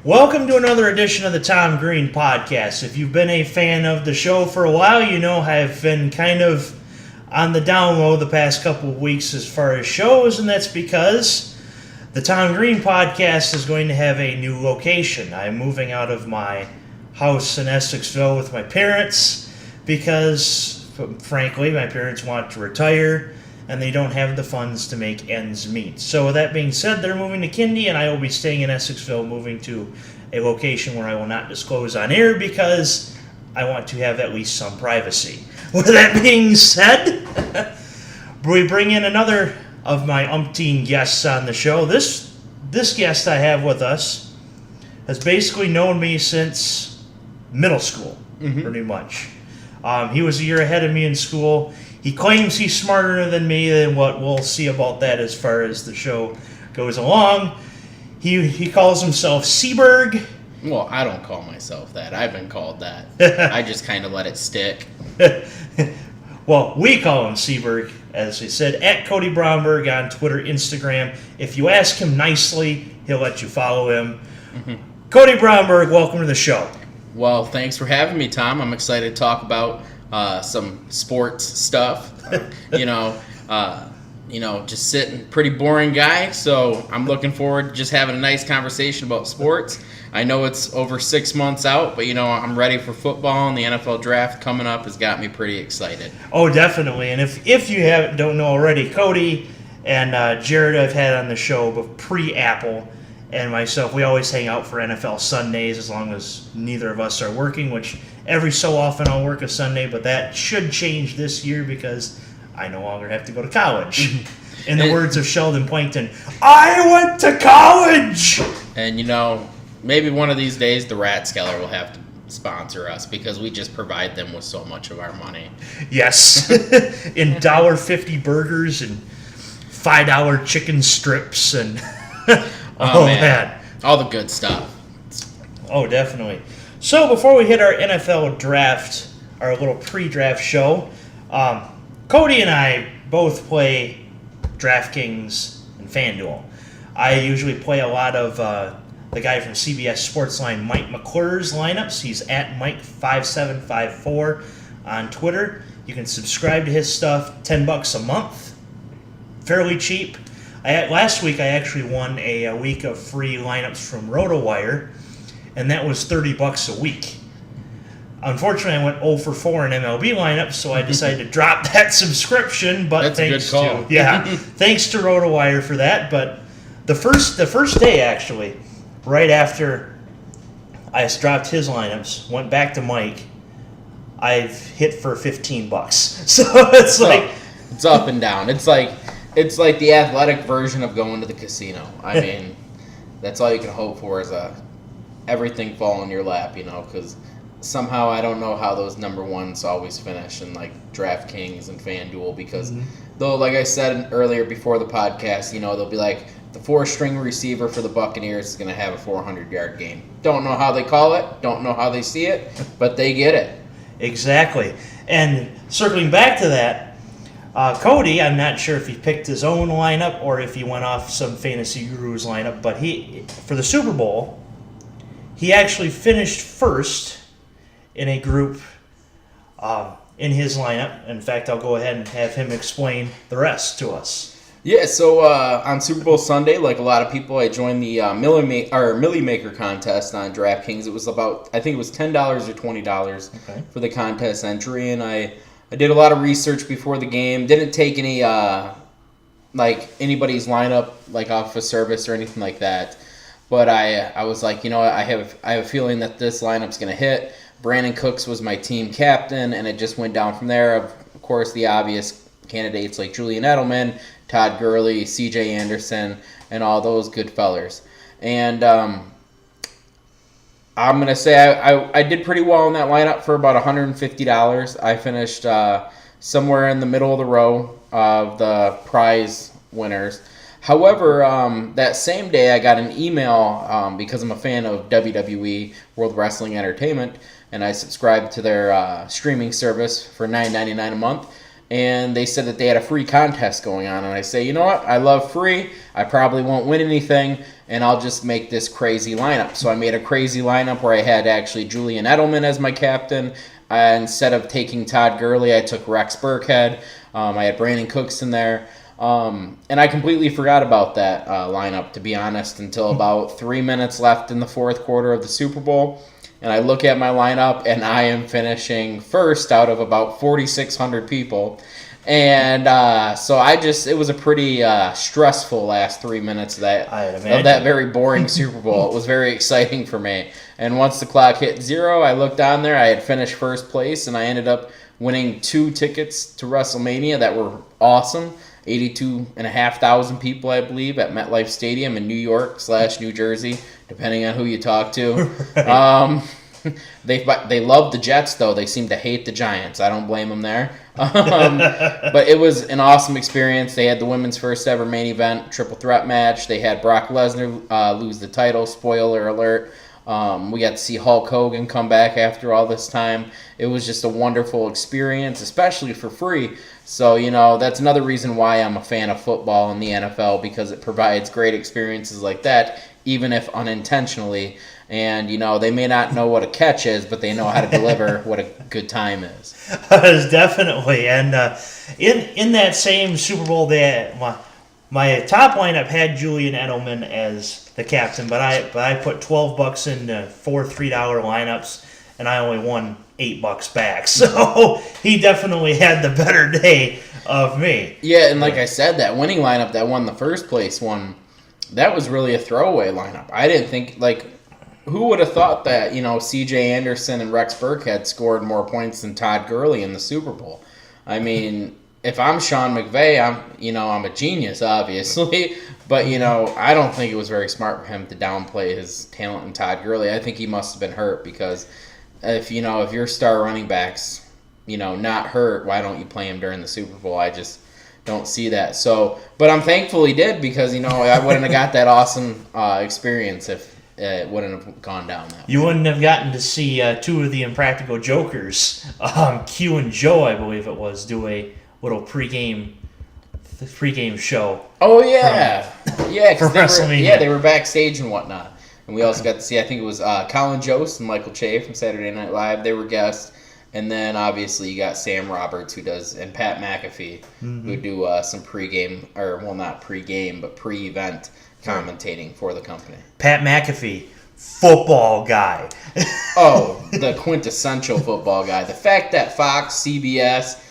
Welcome to another edition of the Tom Green Podcast. If you've been a fan of the show for a while, you know I've been kind of on the down low the past couple of weeks as far as shows, and that's because the Tom Green Podcast is going to have a new location. I'm moving out of my house in Essexville with my parents because, frankly, my parents want to retire and they don't have the funds to make ends meet. So with that being said, they're moving to Kindy, and I will be staying in Essexville, moving to a location where I will not disclose on air because I want to have at least some privacy. With that being said, we bring in another of my umpteen guests on the show. This guest I have with us has basically known me since middle school, pretty much. He was a year ahead of me in school. He claims he's smarter than me, and what we'll see about that as far as the show goes along. He calls himself Seaberg. Well, I don't call myself that. I've been called that. I just kind of let it stick. Well, we call him Seaberg, as I said, at Cody Bromberg on Twitter, Instagram. If you ask him nicely, he'll let you follow him. Cody Bromberg, welcome to the show. Well, thanks for having me, Tom. I'm excited to talk about some sports stuff. Just sitting, pretty boring guy. So I'm looking forward to just having a nice conversation about sports. I know it's over 6 months out, but I'm ready for football, and the NFL draft coming up has got me pretty excited. Oh, definitely. And if you don't know already, Cody and Jared I've had on the show, but pre-Apple, and myself, we always hang out for NFL Sundays as long as neither of us are working, which every so often I'll work a Sunday, but that should change this year because I no longer have to go to college. In the words of Sheldon Plankton, I went to college! And maybe one of these days the Ratskeller will have to sponsor us because we just provide them with so much of our money. Yes. In $1.50 burgers and $5 chicken strips and all that. All the good stuff. Oh, definitely. So before we hit our NFL draft, our little pre-draft show, Cody and I both play DraftKings and FanDuel. I usually play a lot of the guy from CBS Sportsline, Mike McClure's lineups. He's at Mike5754 on Twitter. You can subscribe to his stuff, $10 a month, fairly cheap. Last week I actually won a week of free lineups from RotoWire, and that was $30 a week. Unfortunately, I went 0 for 4 in MLB lineups, so I decided to drop that subscription. But that's thanks a good call. Thanks to RotoWire for that. But the first day, actually, right after I dropped his lineups, went back to Mike, I've hit for $15. So it's it's up and down. It's like the athletic version of going to the casino. I mean, that's all you can hope for is everything fall in your lap, because somehow I don't know how those number ones always finish in like DraftKings and FanDuel because though, like I said earlier before the podcast, they'll be like the 4-string receiver for the Buccaneers is going to have a 400-yard game. Don't know how they call it, don't know how they see it, but they get it. Exactly. And circling back to that, Cody, I'm not sure if he picked his own lineup or if he went off some Fantasy Guru's lineup, but for the Super Bowl, he actually finished first in a group in his lineup. In fact, I'll go ahead and have him explain the rest to us. Yeah, so on Super Bowl Sunday, like a lot of people, I joined the Millie Maker contest on DraftKings. It was I think it was $10 or $20 for the contest entry, and I did a lot of research before the game. Didn't take any anybody's lineup like off of service or anything like that. But I was like, I have a feeling that this lineup's going to hit. Brandon Cooks was my team captain, and it just went down from there. Of course, the obvious candidates like Julian Edelman, Todd Gurley, C.J. Anderson, and all those good fellers. And I'm going to say I did pretty well in that lineup for about $150. I finished somewhere in the middle of the row of the prize winners. However, that same day I got an email because I'm a fan of WWE, World Wrestling Entertainment, and I subscribed to their streaming service for $9.99 a month. and they said that they had a free contest going on. And I say, you know what? I love free. I probably won't win anything, and I'll just make this crazy lineup. So I made a crazy lineup where I had actually Julian Edelman as my captain. Instead of taking Todd Gurley, I took Rex Burkhead. I had Brandon Cooks in there. And I completely forgot about that lineup, to be honest, until about 3 minutes left in the fourth quarter of the Super Bowl. And I look at my lineup, and I am finishing first out of about 4,600 people. And so it was a pretty stressful last 3 minutes of that very boring Super Bowl. It was very exciting for me. And once the clock hit 0, I looked on there. I had finished first place, and I ended up winning 2 tickets to WrestleMania that were awesome. 82,500 people, I believe, at MetLife Stadium in New York / New Jersey, depending on who you talk to. Right. They love the Jets, though. They seem to hate the Giants. I don't blame them there. But it was an awesome experience. They had the women's first ever main event triple threat match. They had Brock Lesnar lose the title. Spoiler alert. We got to see Hulk Hogan come back after all this time. It was just a wonderful experience, especially for free. So, that's another reason why I'm a fan of football and the NFL, because it provides great experiences like that, even if unintentionally. And, they may not know what a catch is, but they know how to deliver what a good time is. Definitely. And in that same Super Bowl, my top lineup had Julian Edelman as the captain, but I put $12 into 4 $3 lineups, and I only won $8 back. So he definitely had the better day of me. Yeah, and like I said, that winning lineup that won the first place one, that was really a throwaway lineup. I didn't think, who would have thought that, C.J. Anderson and Rex Burkhead scored more points than Todd Gurley in the Super Bowl? I mean, if I'm Sean McVay, I'm a genius, obviously, but, I don't think it was very smart for him to downplay his talent in Todd Gurley. I think he must have been hurt, because if your star running back's, not hurt, why don't you play him during the Super Bowl? I just don't see that. So, but I'm thankful he did, because, I wouldn't have got that awesome experience if it wouldn't have gone down that way. You wouldn't have gotten to see 2 of the Impractical Jokers, Q and Joe, I believe it was, do a little pregame show. Oh, yeah. Yeah, for WrestleMania. They were backstage and whatnot. And we also got to see, I think it was Colin Jost and Michael Che from Saturday Night Live. They were guests. And then, obviously, you got Sam Roberts, and Pat McAfee, who do some pregame, or, well, not pregame, but pre-event commentating for the company. Pat McAfee, football guy. Oh, the quintessential football guy. The fact that Fox, CBS,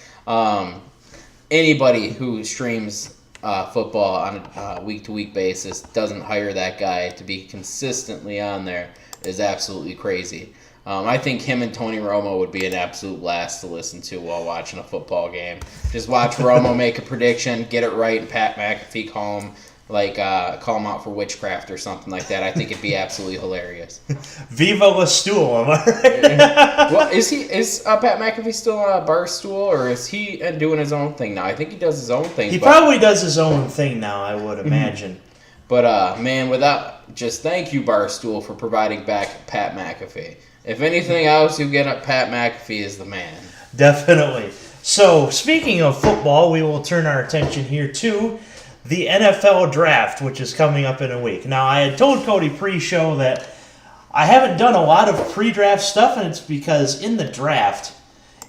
anybody who streams football on a week-to-week basis doesn't hire that guy to be consistently on there is absolutely crazy. I think him and Tony Romo would be an absolute blast to listen to while watching a football game. Just watch Romo make a prediction, get it right, and Pat McAfee call him out for witchcraft or something like that. I think it'd be absolutely hilarious. Viva la stool, am I right? Well, is Pat McAfee still on a bar stool, or is he doing his own thing now? I think he does his own thing. He probably does his own thing now, I would imagine. But man, thank you, Barstool, for providing back Pat McAfee. If anything else, you get up, Pat McAfee is the man. Definitely. So, speaking of football, we will turn our attention here to the NFL draft, which is coming up in a week. Now, I had told Cody pre-show that I haven't done a lot of pre-draft stuff, and it's because in the draft,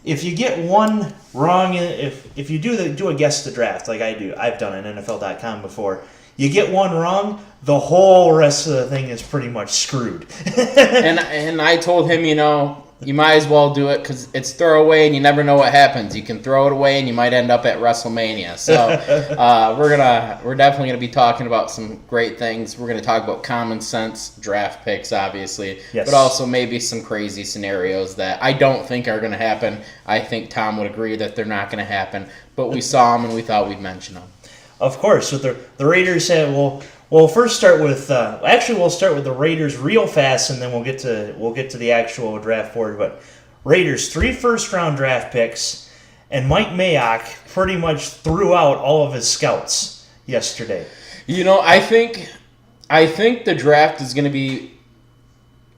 if you get one wrong, if you do a guess the draft like I do, I've done it on NFL.com before, you get one wrong, the whole rest of the thing is pretty much screwed. and I told him, you might as well do it because it's throwaway and you never know what happens. You can throw it away and you might end up at WrestleMania. So we're definitely gonna be talking about some great things. We're gonna talk about common sense draft picks, obviously, yes, but also maybe some crazy scenarios that I don't think are gonna happen. I think Tom would agree that they're not gonna happen, but we saw them and we thought we'd mention them. Of course, so the Raiders said, we'll first start with we'll start with the Raiders real fast, and then we'll get to the actual draft board. But Raiders 3 first-round draft picks, and Mike Mayock pretty much threw out all of his scouts yesterday. I think the draft is going to be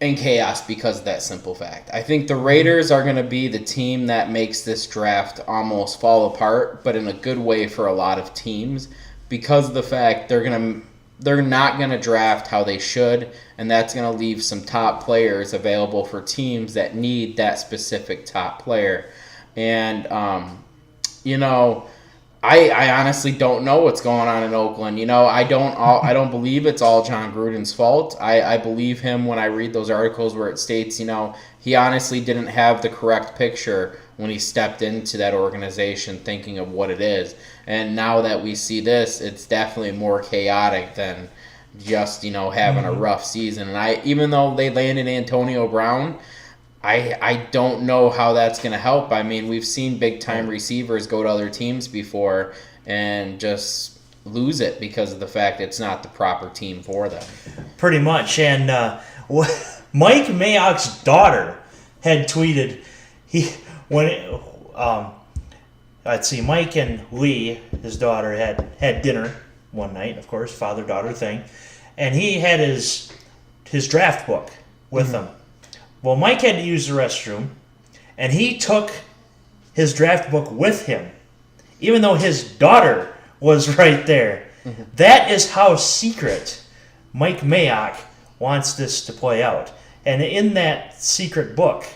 and chaos because of that simple fact. I think the Raiders are going to be the team that makes this draft almost fall apart, but in a good way for a lot of teams because of the fact they're not going to draft how they should, and that's going to leave some top players available for teams that need that specific top player. And I honestly don't know what's going on in Oakland. I don't believe it's all John Gruden's fault. I believe him when I read those articles where it states, he honestly didn't have the correct picture when he stepped into that organization thinking of what it is. And now that we see this, it's definitely more chaotic than just, having a rough season. And even though they landed Antonio Brown, I don't know how that's going to help. I mean, we've seen big-time receivers go to other teams before and just lose it because of the fact it's not the proper team for them. Pretty much. And Mike Mayock's daughter had tweeted, Mike and Lee, his daughter, had dinner one night, of course, father-daughter thing, and he had his draft book with him. Well, Mike had to use the restroom, and he took his draft book with him, even though his daughter was right there. Mm-hmm. That is how secret Mike Mayock wants this to play out. And in that secret book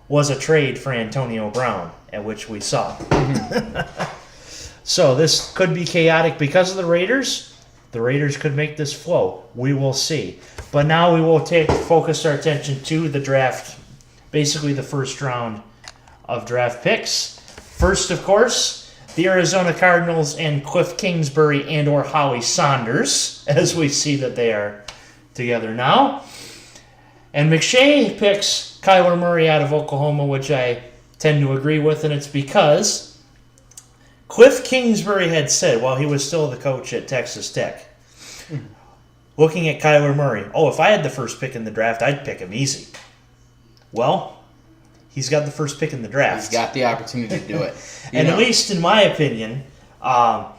was a trade for Antonio Brown, at which we saw. Mm-hmm. So this could be chaotic because of the Raiders. The Raiders could make this flow. We will see. But now we will focus our attention to the draft, basically the first round of draft picks. First, of course, the Arizona Cardinals and Cliff Kingsbury and or Howie Saunders, as we see that they are together now. And McShay picks Kyler Murray out of Oklahoma, which I tend to agree with, and it's because Cliff Kingsbury had said while he was still the coach at Texas Tech, looking at Kyler Murray, if I had the first pick in the draft, I'd pick him easy. Well, he's got the first pick in the draft. He's got the opportunity to do it. At least in my opinion, I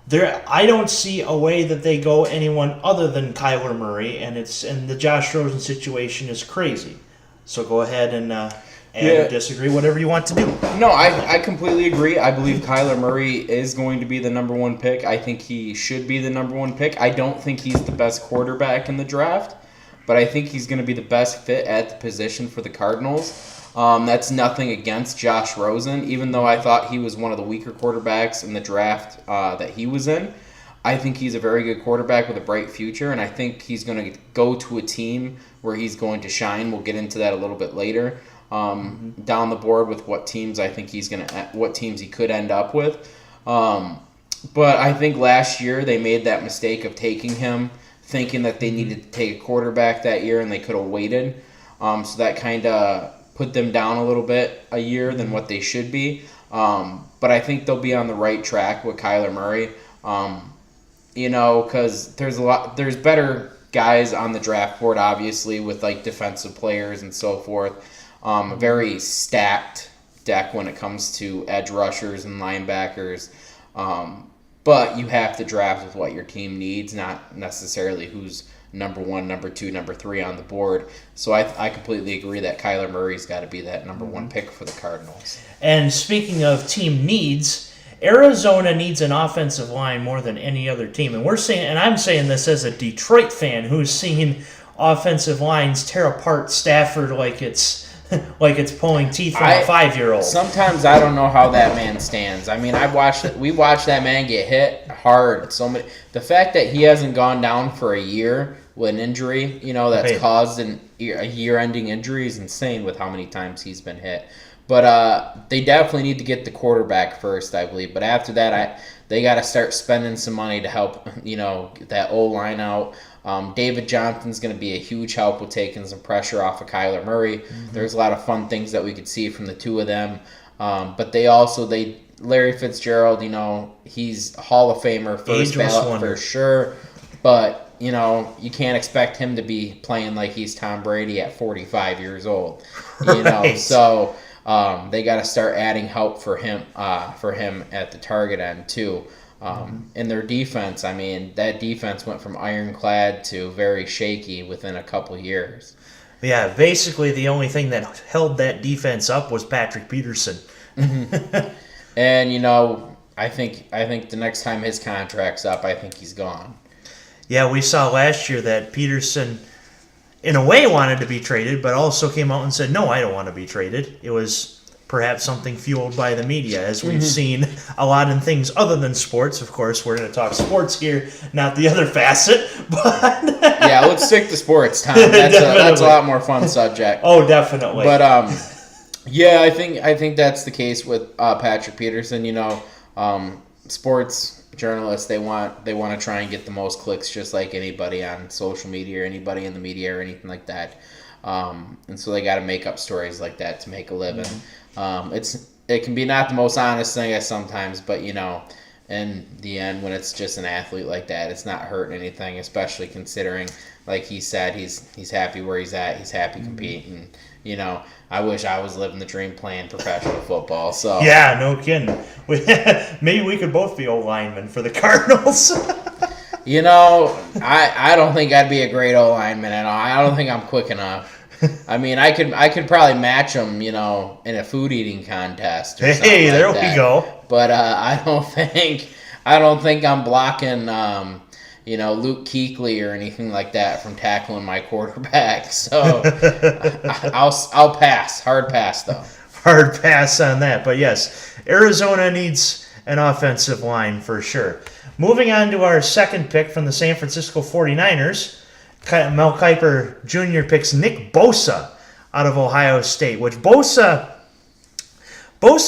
don't see a way that they go anyone other than Kyler Murray, and the Josh Rosen situation is crazy. So go ahead and or disagree, whatever you want to do. No, I completely agree. I believe Kyler Murray is going to be the number one pick. I think he should be the number one pick. I don't think he's the best quarterback in the draft, but I think he's going to be the best fit at the position for the Cardinals. That's nothing against Josh Rosen, even though I thought he was one of the weaker quarterbacks in the draft that he was in. I think he's a very good quarterback with a bright future, and I think he's going to go to a team where he's going to shine. We'll get into that a little bit later. Down the board with what teams I think what teams he could end up with. But I think last year they made that mistake of taking him, thinking that they needed to take a quarterback that year and they could have waited. So that kind of put them down a little bit a year than what they should be. But I think they'll be on the right track with Kyler Murray. Because there's better guys on the draft board, obviously, with like defensive players and so forth. A very stacked deck when it comes to edge rushers and linebackers. But you have to draft with what your team needs, not necessarily who's number 1, number 2, number 3 on the board. So I completely agree that Kyler Murray's got to be that number 1 pick for the Cardinals. And speaking of team needs, Arizona needs an offensive line more than any other team. And I'm saying this as a Detroit fan who's seen offensive lines tear apart Stafford like it's pulling teeth from a 5-year-old. Sometimes I don't know how that man stands. I mean, we watched that man get hit hard. The fact that he hasn't gone down for a year with an injury, that's caused a year-ending injury is insane with how many times he's been hit. But they definitely need to get the quarterback first, I believe. But after that, they got to start spending some money to help, get that O-line out. David Johnson's going to be a huge help with taking some pressure off of Kyler Murray. Mm-hmm. There's a lot of fun things that we could see from the two of them. But Larry Fitzgerald, he's a Hall of Famer, first ballot for sure. But, you can't expect him to be playing like he's Tom Brady at 45 years old. Right. So they got to start adding help for him at the target end too. In their defense, that defense went from ironclad to very shaky within a couple years. Yeah, basically the only thing that held that defense up was Patrick Peterson. And I think the next time his contract's up, I think he's gone. Yeah, we saw last year that Peterson, in a way, wanted to be traded, but also came out and said, no, I don't want to be traded. It was perhaps something fueled by the media, as we've seen a lot in things other than sports. Of course, we're going to talk sports here, not the other facet. But yeah, let's stick to sports, Tom. That's a lot more fun subject. Oh, definitely. But yeah, I think that's the case with Patrick Peterson. Sports journalists, they want to try and get the most clicks, just like anybody on social media or anybody in the media or anything like that. And so they got to make up stories like that to make a living. It can be not the most honest thing sometimes, but in the end, when it's just an athlete like that, it's not hurting anything, especially considering, like he said, he's happy where he's at, he's happy competing. I wish I was living the dream playing professional football. So yeah, no kidding. Maybe we could both be old linemen for the Cardinals. I don't think I'd be a great O lineman at all. I don't think I'm quick enough. I mean, I could probably match them, in a food eating contest. Or something like there that. We go. But I don't think I'm blocking, Luke Kuechly or anything like that from tackling my quarterback. So I'll pass. Hard pass though. Hard pass on that. But yes, Arizona needs an offensive line for sure. Moving on to our second pick from the San Francisco 49ers. Mel Kiper Jr. picks Nick Bosa out of Ohio State, which Bosa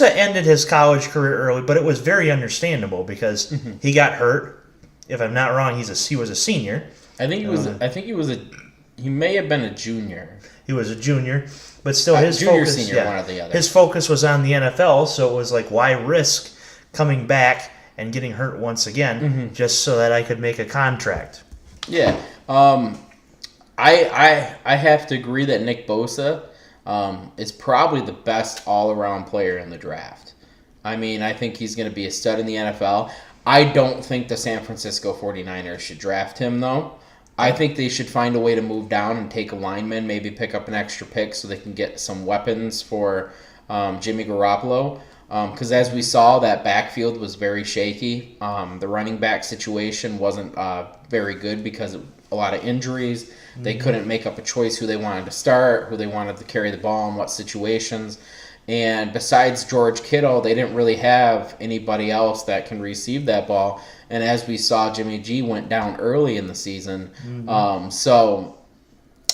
ended his college career early, but it was very understandable because he got hurt. If I'm not wrong, he was a senior. I think he may have been a junior. He was a junior, but still his junior, focus, senior, one or the other. His focus was on the NFL, so it was like, why risk coming back and getting hurt once again just so that I could make a contract? Yeah. I have to agree that Nick Bosa is probably the best all-around player in the draft. I mean, I think he's going to be a stud in the NFL. I don't think the San Francisco 49ers should draft him, though. I think they should find a way to move down and take a lineman, maybe pick up an extra pick so they can get some weapons for Jimmy Garoppolo. Because as we saw, that backfield was very shaky. The running back situation wasn't very good because of a lot of injuries. They couldn't make up a choice who they wanted to start, who they wanted to carry the ball in what situations. And besides George Kittle, they didn't really have anybody else that can receive that ball. And as we saw, Jimmy G went down early in the season. So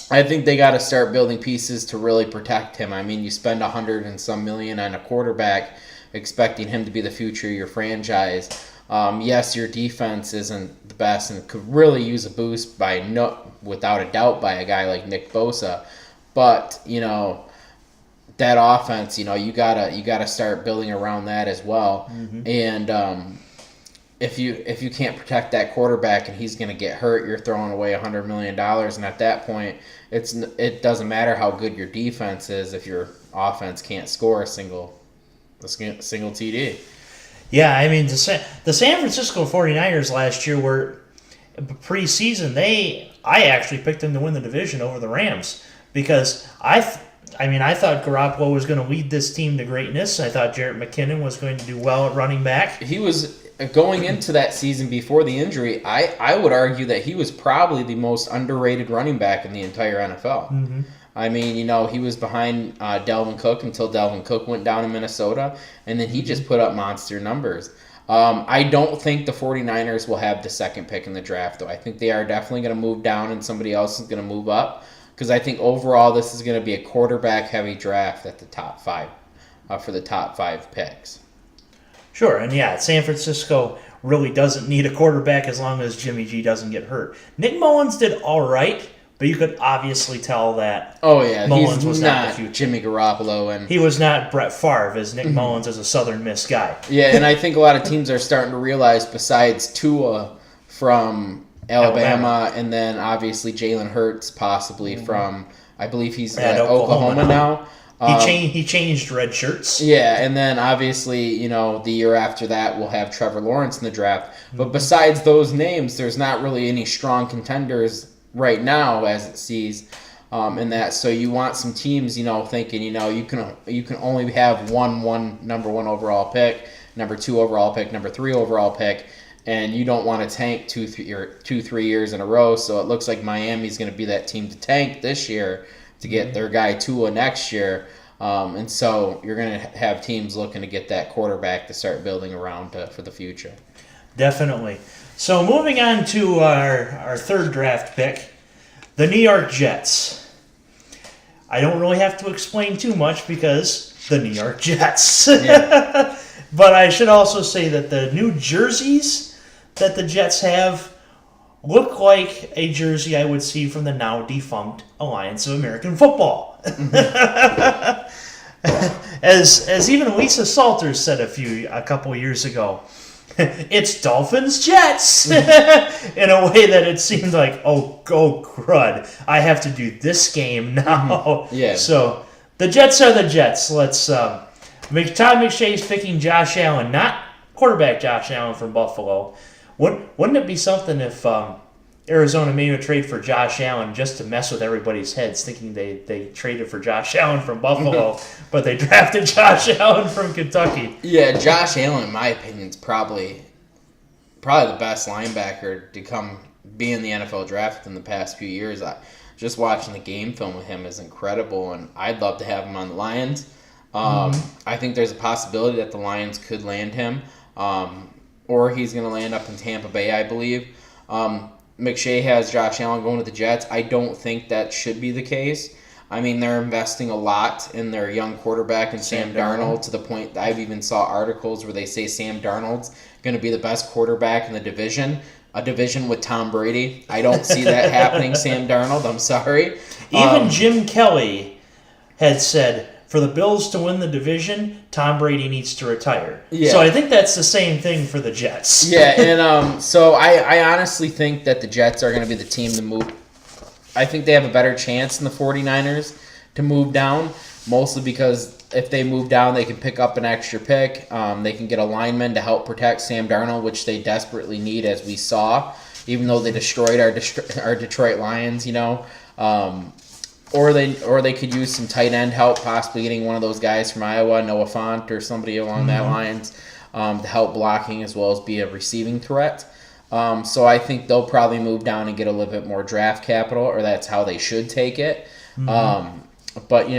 I think they got to start building pieces to really protect him. I mean, you spend $100 and some million on a quarterback expecting him to be the future of your franchise. Yes, your defense isn't the best and could really use a boost without a doubt by a guy like Nick Bosa. But, that offense, you gotta start building around that as well. And if you can't protect that quarterback and he's gonna get hurt, you're throwing away $100 million. And at that point, it doesn't matter how good your defense is if your offense can't score a single TD. Yeah, I mean, the San Francisco 49ers last year were preseason. I actually picked them to win the division over the Rams because I thought Garoppolo was going to lead this team to greatness. I thought Jarrett McKinnon was going to do well at running back. He was going into that season before the injury. I would argue that he was probably the most underrated running back in the entire NFL. I mean, he was behind Dalvin Cook until Dalvin Cook went down in Minnesota, and then he just put up monster numbers. I don't think the 49ers will have the second pick in the draft, though. I think they are definitely going to move down and somebody else is going to move up, because I think overall this is going to be a quarterback-heavy draft at the top five, for the top 5 picks. Sure, and yeah, San Francisco really doesn't need a quarterback as long as Jimmy G doesn't get hurt. Nick Mullins did all right, but you could obviously tell that Mullins was not the future. Jimmy Garoppolo, and he was not Brett Favre, as Nick Mullins is a Southern Miss guy. Yeah, and I think a lot of teams are starting to realize, besides Tua from Alabama, and then obviously Jalen Hurts possibly from, I believe he's at Oklahoma now. He changed red shirts. Yeah, and then obviously, the year after that we'll have Trevor Lawrence in the draft. But besides those names, there's not really any strong contenders right now as it sees. in that. So you want some teams, thinking, you can only have one number 1 overall pick, number 2 overall pick, number 3 overall pick, and you don't want to tank 3 years in a row. So it looks like Miami's going to be that team to tank this year to get their guy Tua next year. And so you're going to have teams looking to get that quarterback to start building around for the future. Definitely. So moving on to our third draft pick, the New York Jets. I don't really have to explain too much because the New York Jets. Yeah. But I should also say that the new jerseys that the Jets have look like a jersey I would see from the now defunct Alliance of American Football. As even Lisa Salters said a couple years ago, it's Dolphins Jets in a way that it seemed like, oh crud, I have to do this game now. Yeah. So the Jets are the Jets. Let's Todd McShay's picking Josh Allen, not quarterback Josh Allen from Buffalo. Wouldn't it be something if Arizona made a trade for Josh Allen just to mess with everybody's heads, thinking they traded for Josh Allen from Buffalo, but they drafted Josh Allen from Kentucky? Yeah, Josh Allen, in my opinion, is probably the best linebacker to be in the NFL draft in the past few years. Just watching the game film with him is incredible, and I'd love to have him on the Lions. I think there's a possibility that the Lions could land him, or he's going to land up in Tampa Bay, I believe. McShay has Josh Allen going to the Jets. I don't think that should be the case. I mean, they're investing a lot in their young quarterback and Sam Darnold, to the point that I've even saw articles where they say Sam Darnold's going to be the best quarterback in the division, a division with Tom Brady. I don't see that happening, Sam Darnold. I'm sorry. Even Jim Kelly had said, for the Bills to win the division, Tom Brady needs to retire. Yeah. So I think that's the same thing for the Jets. Yeah, and so I honestly think that the Jets are going to be the team to move. I think they have a better chance than the 49ers to move down, mostly because if they move down, they can pick up an extra pick. They can get a lineman to help protect Sam Darnold, which they desperately need, as we saw, even though they destroyed our Detroit Lions, Or they could use some tight end help, possibly getting one of those guys from Iowa, Noah Fant or somebody along that lines, to help blocking as well as be a receiving threat. So I think they'll probably move down and get a little bit more draft capital, or that's how they should take it. But,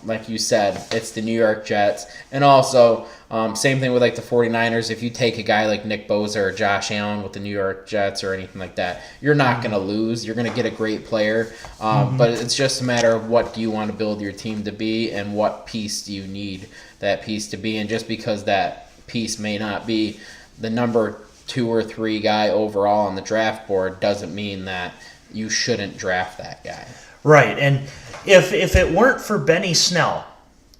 like you said, it's the New York Jets. And also, same thing with like the 49ers. If you take a guy like Nick Bosa or Josh Allen with the New York Jets or anything like that, you're not going to lose. You're going to get a great player. But it's just a matter of what do you want to build your team to be and what piece do you need that piece to be. And just because that piece may not be the number 2 or 3 guy overall on the draft board doesn't mean that you shouldn't draft that guy. Right, and if it weren't for Benny Snell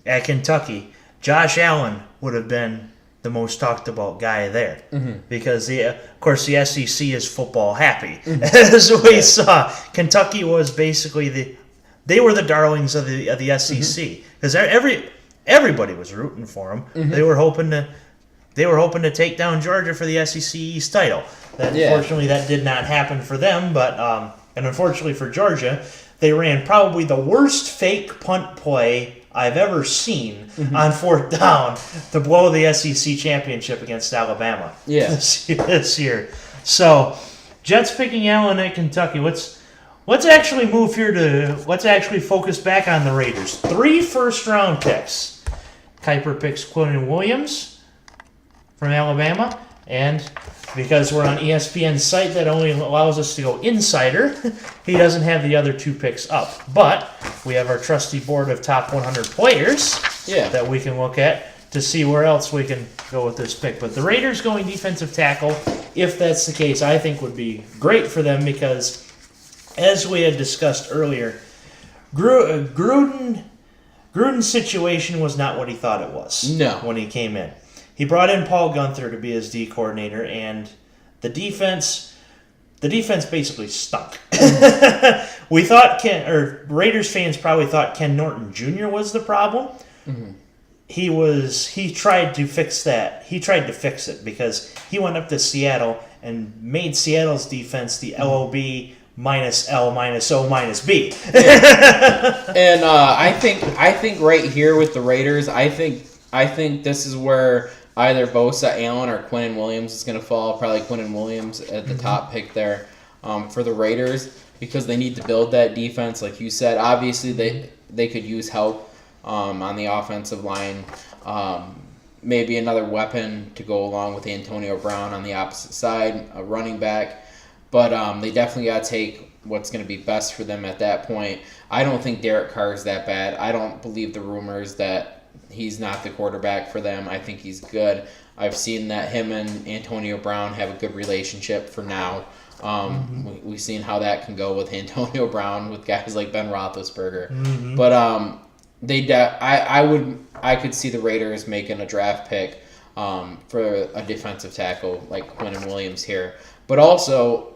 at Kentucky, Josh Allen would have been the most talked about guy there, because of course the SEC is football happy, as we saw. Kentucky was basically they were the darlings of the SEC, because everybody was rooting for them. They were hoping to take down Georgia for the SEC East title. Unfortunately, that did not happen for them, but and unfortunately for Georgia, they ran probably the worst fake punt play I've ever seen on 4th down to blow the SEC championship against Alabama this year. So, Jets picking Allen at Kentucky. Let's actually move here let's actually focus back on the Raiders. 3 first-round picks. Kuiper picks Quinton Williams from Alabama, and because we're on ESPN's site that only allows us to go insider, he doesn't have the other 2 picks up. But we have our trusty board of top 100 players that we can look at to see where else we can go with this pick. But the Raiders going defensive tackle, if that's the case, I think would be great for them because, as we had discussed earlier, Gruden's situation was not what he thought it was when he came in. He brought in Paul Gunther to be his D coordinator, and the defense basically stunk. We thought Raiders fans probably thought Ken Norton Jr. was the problem. He tried to fix that. He tried to fix it because he went up to Seattle and made Seattle's defense the LOB minus L minus O minus B. And I think right here with the Raiders, I think this is where either Bosa, Allen, or Quinnen Williams is going to fall. Probably Quinnen Williams at the top pick there for the Raiders because they need to build that defense, like you said. Obviously, they could use help on the offensive line. Maybe another weapon to go along with Antonio Brown on the opposite side, a running back. But they definitely got to take what's going to be best for them at that point. I don't think Derek Carr is that bad. I don't believe the rumors that he's not the quarterback for them. I think he's good. I've seen that him and Antonio Brown have a good relationship for now. We've seen how that can go with Antonio Brown with guys like Ben Roethlisberger. But I could see the Raiders making a draft pick for a defensive tackle like Quinnen Williams here. But also,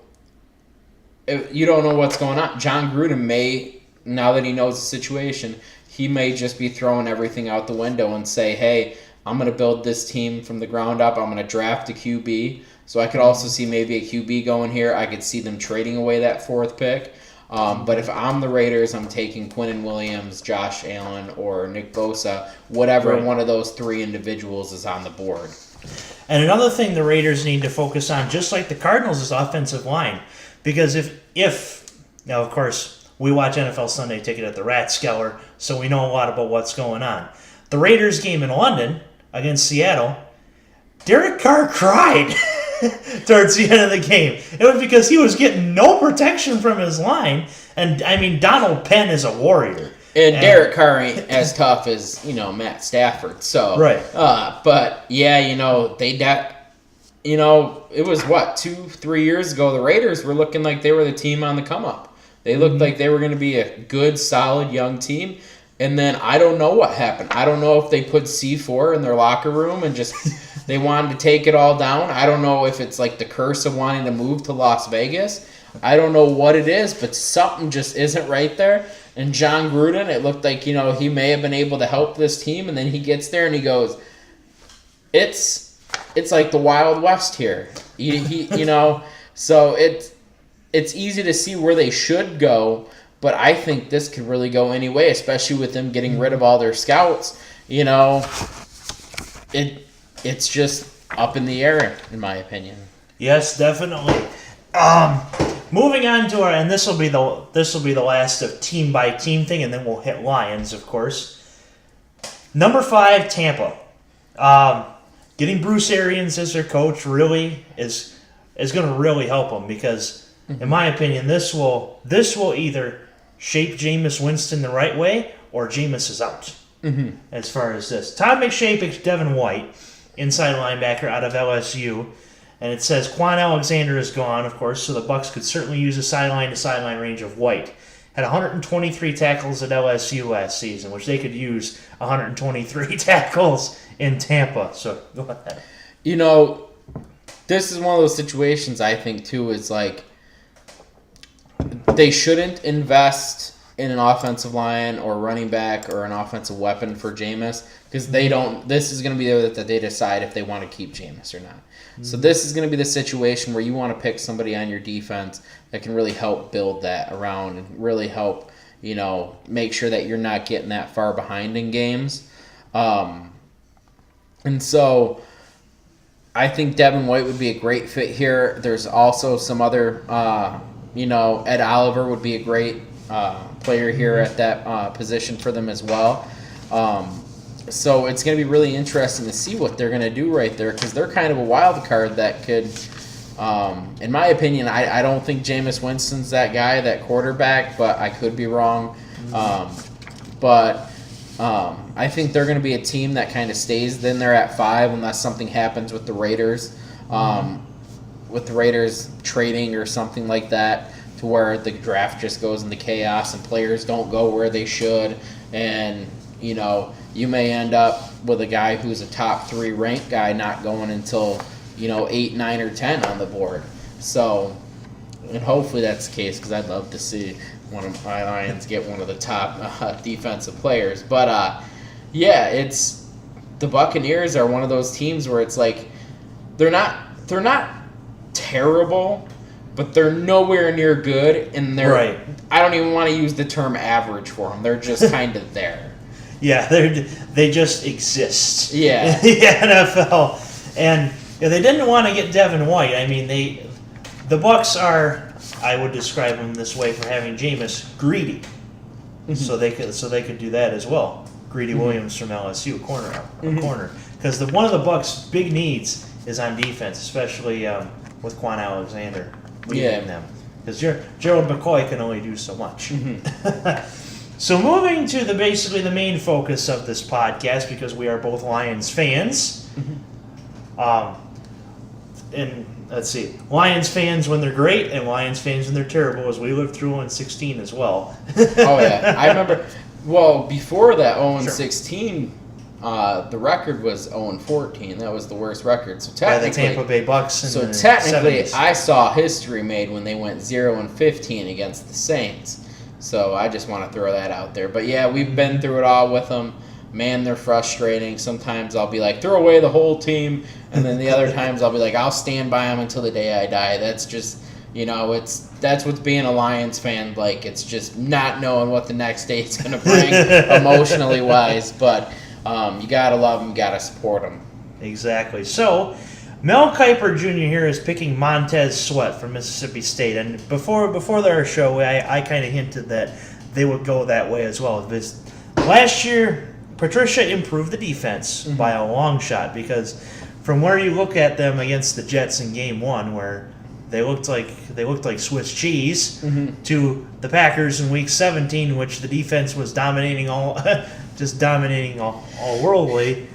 you don't know what's going on. John Gruden may, now that he knows the situation, he may just be throwing everything out the window and say, hey, I'm going to build this team from the ground up. I'm going to draft a QB. So I could also see maybe a QB going here. I could see them trading away that fourth pick. But if I'm the Raiders, I'm taking Quinnen Williams, Josh Allen, or Nick Bosa, whatever one of those three individuals is on the board. And another thing the Raiders need to focus on, just like the Cardinals, is offensive line. Because if now, of course, we watch NFL Sunday Ticket at the Rathskeller, so we know a lot about what's going on. The Raiders game in London against Seattle, Derek Carr cried towards the end of the game. It was because he was getting no protection from his line. And, I mean, Donald Penn is a warrior. And Derek Carr ain't as tough as, Matt Stafford. So, right. But, yeah, it was, 2-3 years ago, the Raiders were looking like they were the team on the come-up. They looked like they were going to be a good, solid, young team. And then I don't know what happened. I don't know if they put C4 in their locker room and just they wanted to take it all down. I don't know if it's like the curse of wanting to move to Las Vegas. I don't know what it is, but something just isn't right there. And John Gruden, it looked like, he may have been able to help this team. And then he gets there and he goes, it's like the Wild West here. So it's easy to see where they should go. But I think this could really go any way, especially with them getting rid of all their scouts. It's just up in the air, in my opinion. Yes, definitely. Moving on to and this will be the last of team by team thing, and then we'll hit Lions, of course. Number 5, Tampa. Getting Bruce Arians as their coach really is going to really help them because, in my opinion, this will either shape Jameis Winston the right way, or Jameis is out. As far as this. Todd McShay picks Devin White, inside linebacker out of LSU. And it says Quan Alexander is gone, of course, so the Bucs could certainly use a sideline-to-sideline range of White. Had 123 tackles at LSU last season, which they could use 123 tackles in Tampa. So go ahead. This is one of those situations I think, too, is like they shouldn't invest in an offensive line or running back or an offensive weapon for Jameis because they don't. This is going to be that they decide if they want to keep Jameis or not. So this is going to be the situation where you want to pick somebody on your defense that can really help build that around and really help, make sure that you're not getting that far behind in games. And so I think Devin White would be a great fit here. There's also some other, Ed Oliver would be a great player here at that position for them as well. So it's going to be really interesting to see what they're going to do right there because they're kind of a wild card that could, in my opinion, I don't think Jameis Winston's that guy, that quarterback, but I could be wrong. But I think they're going to be a team that kind of stays in there at 5 unless something happens with the Raiders, with the Raiders trading or something like that to where the draft just goes into chaos and players don't go where they should. And, you may end up with a guy who's a top 3 ranked guy not going until, 8, 9, or 10 on the board. So, and hopefully that's the case because I'd love to see one of my Lions get one of the top defensive players. But, it's the Buccaneers are one of those teams where it's like they're not terrible, but they're nowhere near good, and they're Right. I don't even want to use the term average for them. They're just kind of there. Yeah, they just exist. Yeah. In the NFL, and they didn't want to get Devin White. I mean, the Bucs are, I would describe them this way for having Jameis, greedy. Mm-hmm. So they could do that as well. Greedy Williams from LSU, corner, because one of the Bucs' big needs is on defense, especially with Quan Alexander leading them, because Gerald McCoy can only do so much. So moving to basically the main focus of this podcast, because we are both Lions fans. And let's see, Lions fans when they're great, and Lions fans when they're terrible, as we lived through 0-16 as well. Oh yeah, I remember. Well, before that 0-16, the record was 0-14. That was the worst record. So By the technically, Tampa Bay Bucks. so technically, I saw history made when they went 0-15 against the Saints. So I just want to throw that out there. But yeah, we've been through it all with them. Man, they're frustrating. Sometimes I'll be like, throw away the whole team. And then the other times I'll be like, I'll stand by them until the day I die. That's just, that's what's being a Lions fan like. It's just not knowing what the next day is going to bring emotionally wise. But you got to love them, got to support them. Exactly. So Mel Kiper Jr. here is picking Montez Sweat from Mississippi State. And before our show, I kind of hinted that they would go that way as well. This, last year, Patricia improved the defense by a long shot, because from where you look at them against the Jets in Game 1, where they looked like Swiss cheese, to the Packers in Week 17, which the defense was dominating all worldly.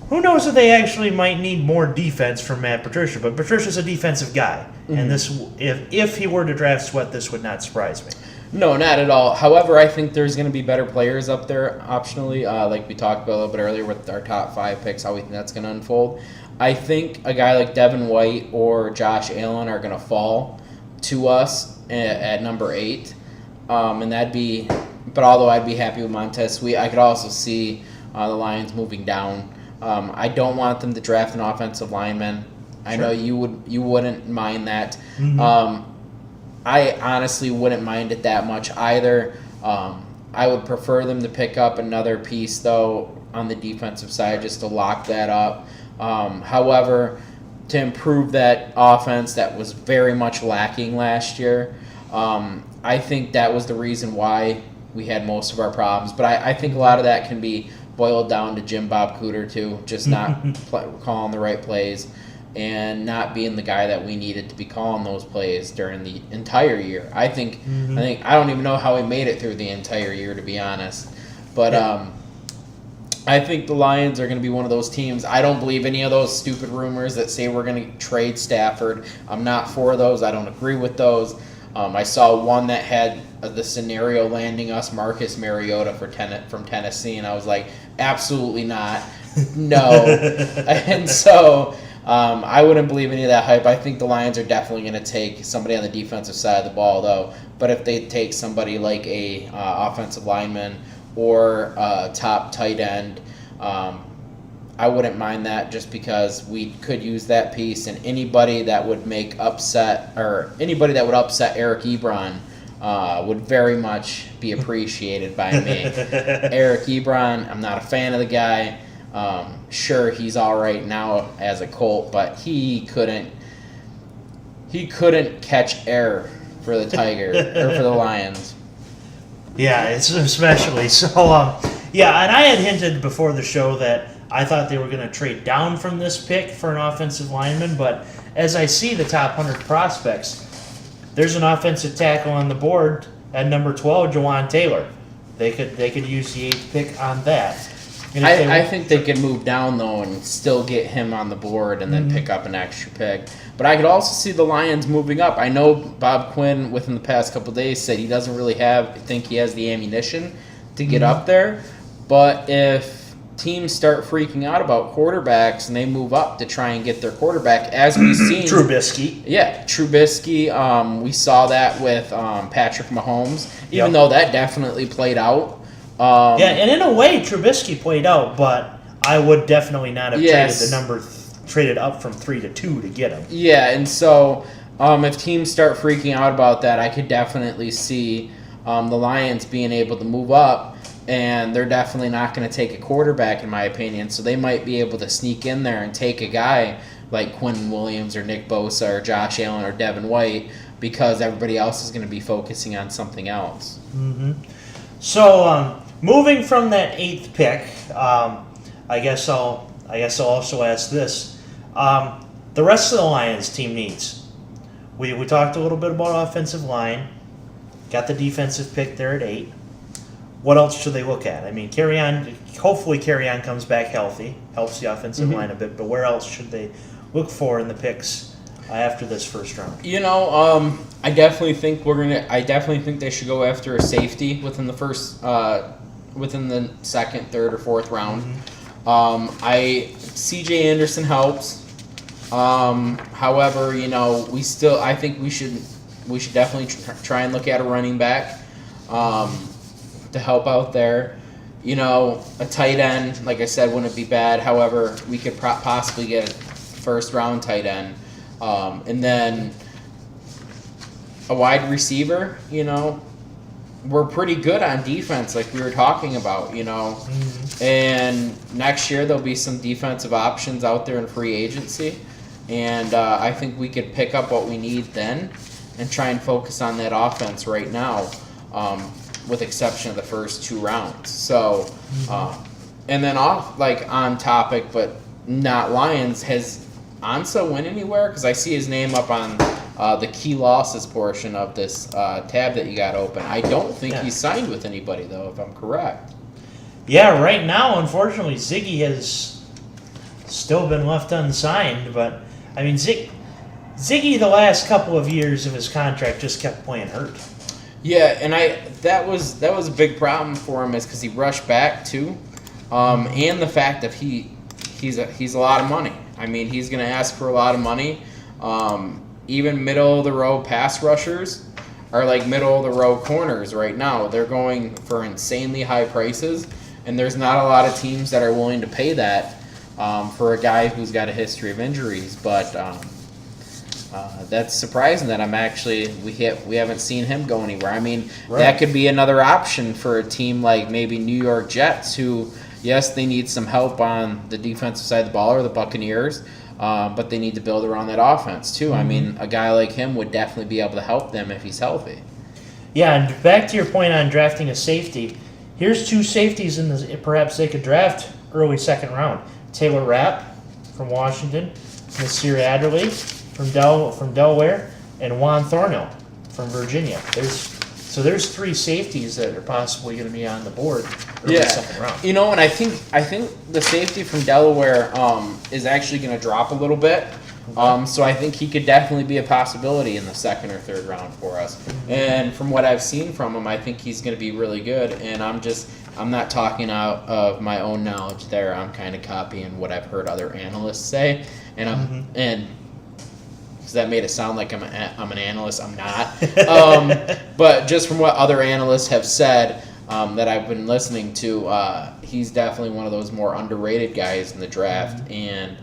Who knows if they actually might need more defense from Matt Patricia? But Patricia's a defensive guy, and this, if he were to draft Sweat, this would not surprise me. No, not at all. However, I think there's going to be better players up there optionally, like we talked about a little bit earlier with our top 5 picks, how we think that's going to unfold. I think a guy like Devin White or Josh Allen are going to fall to us at number 8. And that'd be, but although I'd be happy with Montez Sweat, I could also see the Lions moving down. I don't want them to draft an offensive lineman. I know you wouldn't mind that. I honestly wouldn't mind it that much either. I would prefer them to pick up another piece, though, on the defensive side just to lock that up. However, to improve that offense that was very much lacking last year, I think that was the reason why we had most of our problems. But I think a lot of that can be boiled down to Jim Bob Cooter, too, just not calling the right plays and not being the guy that we needed to be calling those plays during the entire year. I think I don't even know how he made it through the entire year, to be honest. But I think the Lions are going to be one of those teams. I don't believe any of those stupid rumors that say we're going to trade Stafford. I'm not for those. I don't agree with those. I saw one that had the scenario landing us Marcus Mariota from Tennessee, and I was like, absolutely not. No. And so I wouldn't believe any of that hype. I think the Lions are definitely going to take somebody on the defensive side of the ball, though. But if they take somebody like a offensive lineman or a top tight end, I wouldn't mind that, just because we could use that piece, and anybody that would upset Eric Ebron would very much be appreciated by me. Eric Ebron, I'm not a fan of the guy. Sure, he's all right now as a Colt, but he couldn't catch air for the Tiger or for the Lions. Yeah, it's especially so. Yeah, and I had hinted before the show that I thought they were going to trade down from this pick for an offensive lineman, but as I see the top 100 prospects, there's an offensive tackle on the board at number 12, Jawan Taylor. They could use the 8th pick on that. I think they could move down, though, and still get him on the board and then pick up an extra pick. But I could also see the Lions moving up. I know Bob Quinn, within the past couple of days, said he doesn't really think he has the ammunition to get up there. But if teams start freaking out about quarterbacks and they move up to try and get their quarterback, as we've seen. Trubisky. Yeah, Trubisky. We saw that with Patrick Mahomes, even though that definitely played out. Yeah, and in a way, Trubisky played out, but I would definitely not have traded up from 3 to 2 to get him. Yeah, and so if teams start freaking out about that, I could definitely see the Lions being able to move up, and they're definitely not going to take a quarterback, in my opinion. So they might be able to sneak in there and take a guy like Quentin Williams or Nick Bosa or Josh Allen or Devin White, because everybody else is going to be focusing on something else. Mm-hmm. So moving from that 8th pick, I guess I'll also ask this: the rest of the Lions team needs. We talked a little bit about offensive line. Got the defensive pick there at 8. What else should they look at? I mean, hopefully Kerryon comes back healthy, helps the offensive line a bit. But where else should they look for in the picks after this first round? I definitely think they should go after a safety within the first, within the second, third, or fourth round. C.J. Anderson helps. However, I think we should definitely try and look at a running back to help out there. A tight end, like I said, wouldn't be bad. However, we could possibly get a first-round tight end. And then a wide receiver, we're pretty good on defense, like we were talking about, And next year there'll be some defensive options out there in free agency. And I think we could pick up what we need then and try and focus on that offense right now, with exception of the first 2 rounds. So, and then on topic, but not Lions, has Ansah went anywhere? Because I see his name up on the key losses portion of this tab that you got open. I don't think he's signed with anybody, though, if I'm correct. Yeah, right now, unfortunately, Ziggy has still been left unsigned. But, I mean, Ziggy, the last couple of years of his contract, just kept playing hurt. Yeah, and that was a big problem for him, is because he rushed back, too. And the fact that he's a lot of money. I mean, he's going to ask for a lot of money. Even middle-of-the-road pass rushers are like middle-of-the-road corners right now. They're going for insanely high prices, and there's not a lot of teams that are willing to pay that for a guy who's got a history of injuries. But that's surprising that we haven't seen him go anywhere. I mean, That could be another option for a team like maybe New York Jets, who, yes, they need some help on the defensive side of the ball, or the Buccaneers, but they need to build around that offense too. I mean, a guy like him would definitely be able to help them if he's healthy. Yeah, and back to your point on drafting a safety, here's 2 safeties perhaps they could draft early second round. Taylor Rapp from Washington, Nasir Adderley from Delaware, and Juan Thornhill from Virginia. There's 3 safeties that are possibly going to be on the board early second round. And I think the safety from Delaware is actually going to drop a little bit. So I think he could definitely be a possibility in the second or third round for us. And from what I've seen from him, I think he's going to be really good. And I'm not talking out of my own knowledge there. I'm kind of copying what I've heard other analysts say. And because that made it sound like I'm an analyst. I'm not. But just from what other analysts have said that I've been listening to, he's definitely one of those more underrated guys in the draft. And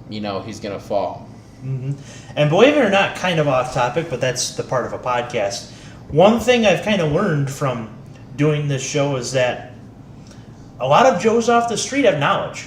he's going to fall. And believe it or not, kind of off topic, but that's the part of a podcast. One thing I've kind of learned from doing this show is that a lot of Joes off the street have knowledge.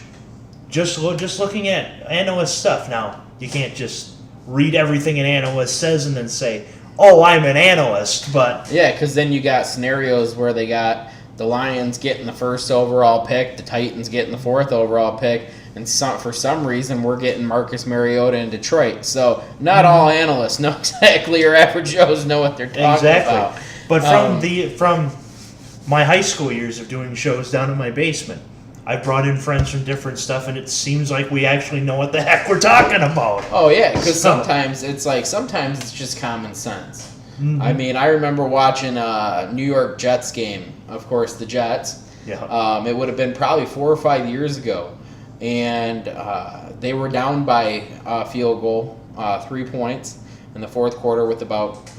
Just looking at analyst stuff. Now, you can't just read everything an analyst says and then say, oh, I'm an analyst, but... Yeah, because then you got scenarios where they got the Lions getting the 1st overall pick, the Titans getting the 4th overall pick, and for some reason we're getting Marcus Mariota in Detroit. So not all analysts know exactly, or average Joes know what they're talking about. But from my high school years of doing shows down in my basement, I brought in friends from different stuff, and it seems like we actually know what the heck we're talking about. Oh, yeah, because sometimes it's just common sense. I mean, I remember watching a New York Jets game, of course, the Jets. Yeah. It would have been probably 4 or 5 years ago, and they were down by a field goal, 3 points, in the 4th quarter with about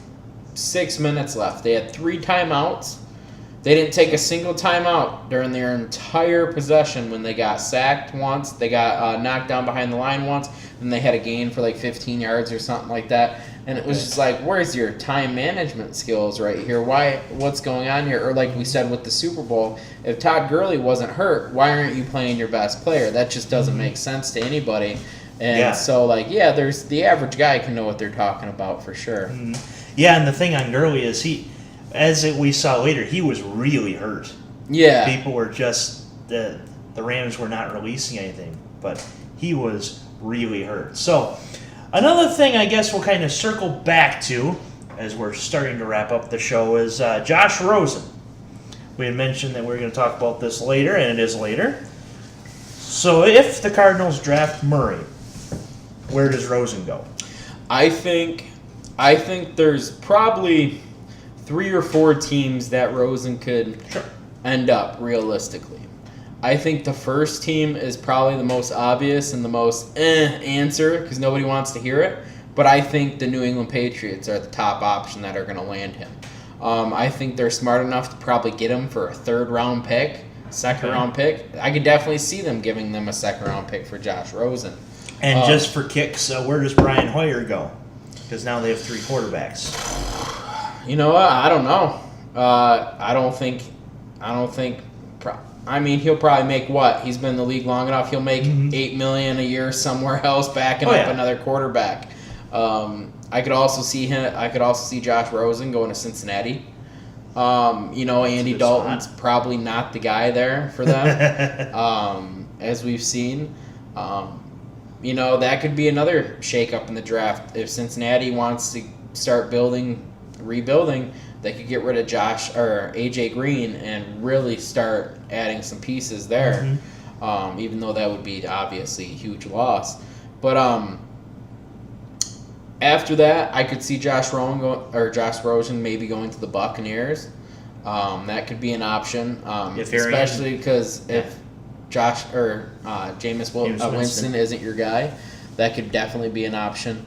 6 minutes left. They had 3 timeouts. They didn't take a single timeout during their entire possession when they got sacked once. They got knocked down behind the line once. and they had a gain for like 15 yards or something like that. And it was just like, where's your time management skills right here? What's going on here? Or like we said with the Super Bowl, if Todd Gurley wasn't hurt, why aren't you playing your best player? That just doesn't make sense to anybody. And so, like, there's the average guy can know what they're talking about for sure. Mm-hmm. Yeah, and the thing on Gurley is we saw later, he was really hurt. Yeah. People were just, the Rams were not releasing anything, but he was really hurt. So, another thing I guess we'll kind of circle back to as we're starting to wrap up the show is Josh Rosen. We had mentioned that we were going to talk about this later, and it is later. So if the Cardinals draft Murray, where does Rosen go? I think there's probably 3 or 4 teams that Rosen could end up realistically. I think the first team is probably the most obvious and the most answer because nobody wants to hear it. But I think the New England Patriots are the top option that are going to land him. I think they're smart enough to probably get him for a 3rd-round pick, 2nd-round pick. I could definitely see them giving them a 2nd-round pick for Josh Rosen. And just for kicks, where does Brian Hoyer go? Because now they have 3 quarterbacks. You know what? I don't know. I don't think. I mean, he'll probably make what? He's been in the league long enough. He'll make $8 million a year somewhere else, backing up another quarterback. I could also see Josh Rosen going to Cincinnati. Andy Dalton's probably not the guy there for them, as we've seen. That could be another shakeup in the draft. If Cincinnati wants to start rebuilding, they could get rid of Josh or AJ Green and really start adding some pieces there. Even though that would be obviously a huge loss. But after that, I could see Josh Rosen maybe going to the Buccaneers. That could be an option, especially because if Josh or Jameis Winston isn't your guy, that could definitely be an option.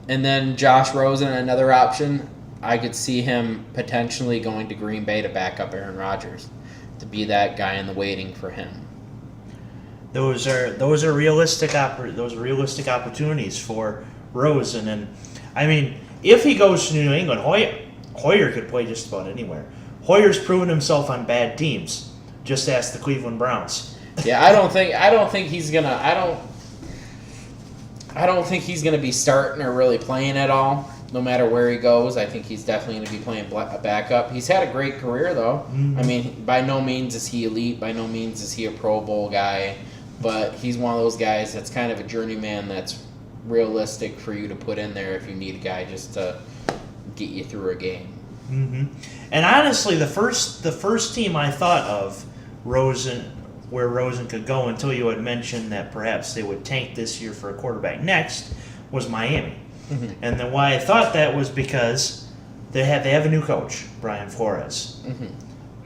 And then Josh Rosen, another option, I could see him potentially going to Green Bay to back up Aaron Rodgers, to be that guy in the waiting for him. Those are realistic opportunities for Rosen, and I mean, if he goes to New England, Hoyer could play just about anywhere. Hoyer's proven himself on bad teams. Just ask the Cleveland Browns. Yeah, I don't think he's gonna be starting or really playing at all, no matter where he goes. I think he's definitely gonna be playing a backup. He's had a great career though. I mean, by no means is he elite. By no means is he a Pro Bowl guy. But he's one of those guys that's kind of a journeyman that's realistic for you to put in there if you need a guy just to get you through a game. And honestly, the first team I thought of where Rosen could go until you had mentioned that perhaps they would tank this year for a quarterback next was Miami. And then why I thought that was because they have a new coach, Brian Flores.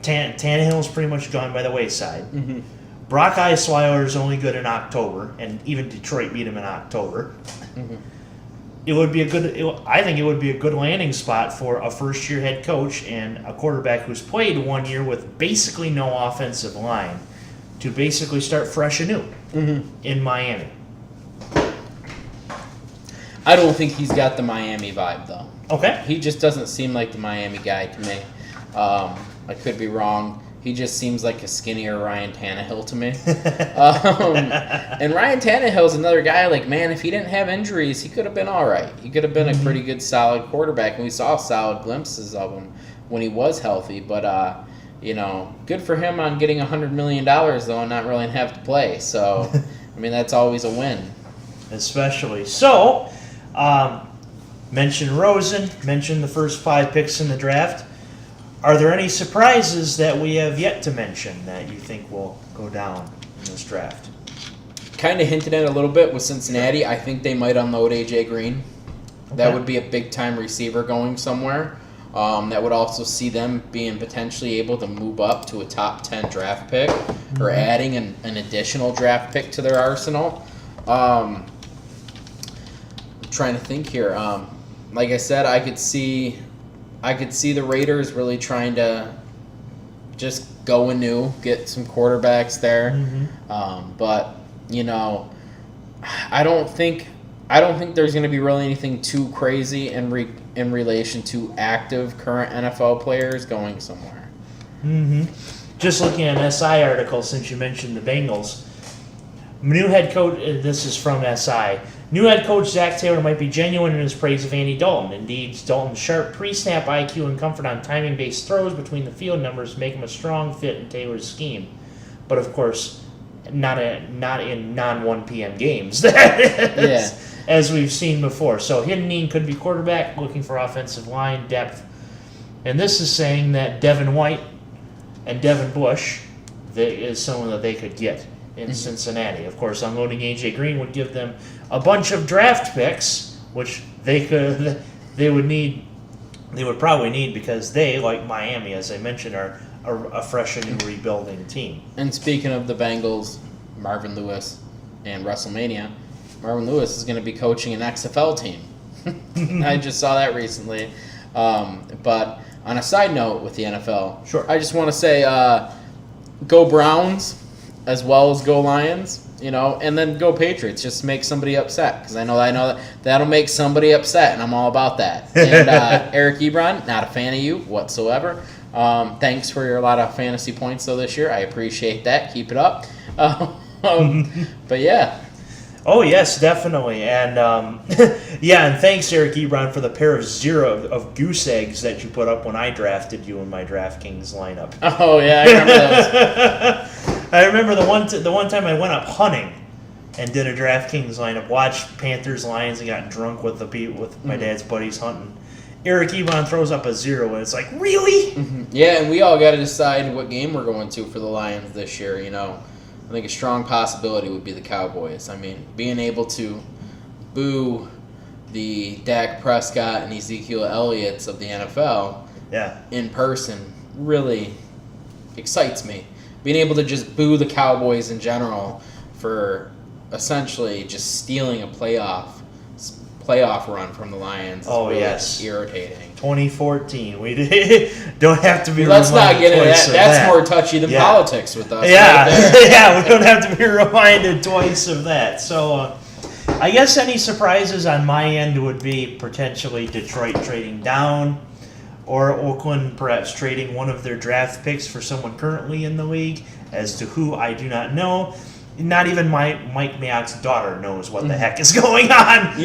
Tannehill's pretty much gone by the wayside. Brock Osweiler is only good in October, and even Detroit beat him in October. It would be I think it would be a good landing spot for a first-year head coach and a quarterback who's played 1 year with basically no offensive line to basically start fresh anew in Miami. I don't think he's got the Miami vibe, though. Okay. He just doesn't seem like the Miami guy to me. I could be wrong. He just seems like a skinnier Ryan Tannehill to me. And Ryan Tannehill's another guy, like, man, if he didn't have injuries, he could have been all right. He could have been a pretty good, solid quarterback, and we saw solid glimpses of him when he was healthy. But, good for him on getting $100 million, though, and not really have to play. So, I mean, that's always a win. Especially. So, mention Rosen, mention the first 5 picks in the draft. Are there any surprises that we have yet to mention that you think will go down in this draft? Kind of hinted at a little bit with Cincinnati. I think they might unload AJ Green. Okay. That would be a big-time receiver going somewhere. That would also see them being potentially able to move up to a top 10 draft pick or adding an additional draft pick to their arsenal. I'm trying to think here. Like I said, I could see the Raiders really trying to just go anew, get some quarterbacks there. But I don't think there's going to be really anything too crazy in relation to active current NFL players going somewhere. Mm-hmm. Just looking at an SI article, since you mentioned the Bengals, new head coach. This is from SI. New head coach Zach Taylor might be genuine in his praise of Andy Dalton. Indeed, Dalton's sharp pre-snap IQ and comfort on timing-based throws between the field numbers make him a strong fit in Taylor's scheme. But of course, not in non-1 p.m. games. As we've seen before. So hidden need could be quarterback, looking for offensive line depth. And this is saying that Devin White and Devin Bush is someone that they could get in Cincinnati. Of course, unloading A.J. Green would give them a bunch of draft picks, which they would probably need because they, like Miami, as I mentioned, are a fresh and new rebuilding team. And speaking of the Bengals, Marvin Lewis and WrestleMania, Marvin Lewis is going to be coaching an XFL team. I just saw that recently. But on a side note with the NFL, sure, I just want to say go Browns as well as go Lions, and then go Patriots. Just make somebody upset because I know that'll make somebody upset, and I'm all about that. And Eric Ebron, not a fan of you whatsoever. Thanks for a lot of fantasy points though this year. I appreciate that. Keep it up. But yeah. Oh yes, definitely, and and thanks Eric Ebron for the pair of goose eggs that you put up when I drafted you in my DraftKings lineup. Oh yeah, I remember those. I remember the one time I went up hunting and did a DraftKings lineup, watched Panthers Lions, and got drunk with my dad's buddies hunting. Eric Ebron throws up a 0, and it's like, really? Mm-hmm. Yeah, and we all got to decide what game we're going to for the Lions this year. I think a strong possibility would be the Cowboys. I mean, being able to boo the Dak Prescott and Ezekiel Elliott's of the NFL in person really excites me. Being able to just boo the Cowboys in general for essentially just stealing a playoff run from the Lions is really irritating. 2014. We don't have to be. Let's not get into that. That's more touchy than politics with us. Yeah, we don't have to be reminded twice of that. So, I guess any surprises on my end would be potentially Detroit trading down, or Oakland perhaps trading one of their draft picks for someone currently in the league. As to who, I do not know. Not even Mike Mayock's daughter knows what the heck is going on.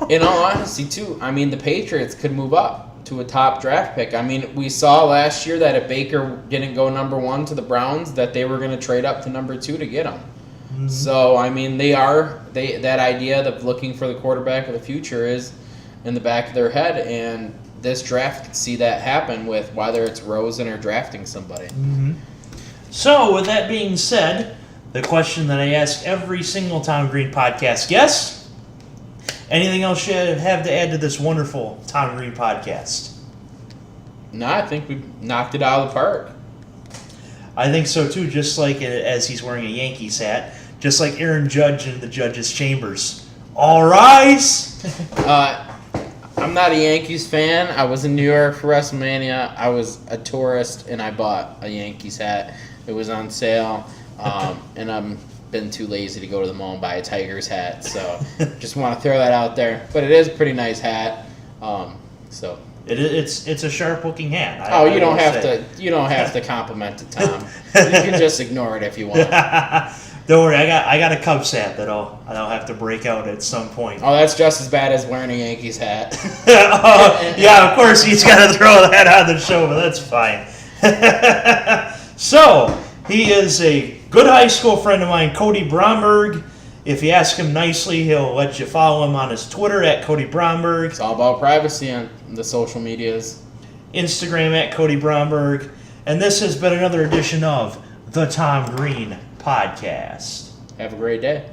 In all honesty, too, I mean, the Patriots could move up to a top draft pick. I mean, we saw last year that if Baker didn't go number 1 to the Browns, that they were going to trade up to number 2 to get him. Mm-hmm. So, I mean, that idea of looking for the quarterback of the future is in the back of their head, and this draft could see that happen with whether it's Rosen or drafting somebody. Mm-hmm. So, with that being said, the question that I ask every single Tom Green podcast guest, anything else you have to add to this wonderful Tom Green podcast? No, I think we knocked it out of the park. I think so too, just like as he's wearing a Yankees hat, just like Aaron Judge in the Judge's Chambers. All rise! I'm not a Yankees fan. I was in New York for WrestleMania. I was a tourist, and I bought a Yankees hat. It was on sale. And I've been too lazy to go to the mall and buy a Tigers hat, so just want to throw that out there. But it is a pretty nice hat. So it's a sharp looking hat. You don't have to compliment it, Tom. You can just ignore it if you want. Don't worry, I got a Cubs hat that I'll have to break out at some point. Oh, that's just as bad as wearing a Yankees hat. Yeah, of course he's got to throw that on the show, but that's fine. So. He is a good high school friend of mine, Cody Bromberg. If you ask him nicely, he'll let you follow him on his Twitter at Cody Bromberg. It's all about privacy on the social medias. Instagram at Cody Bromberg. And this has been another edition of the Tom Green Podcast. Have a great day.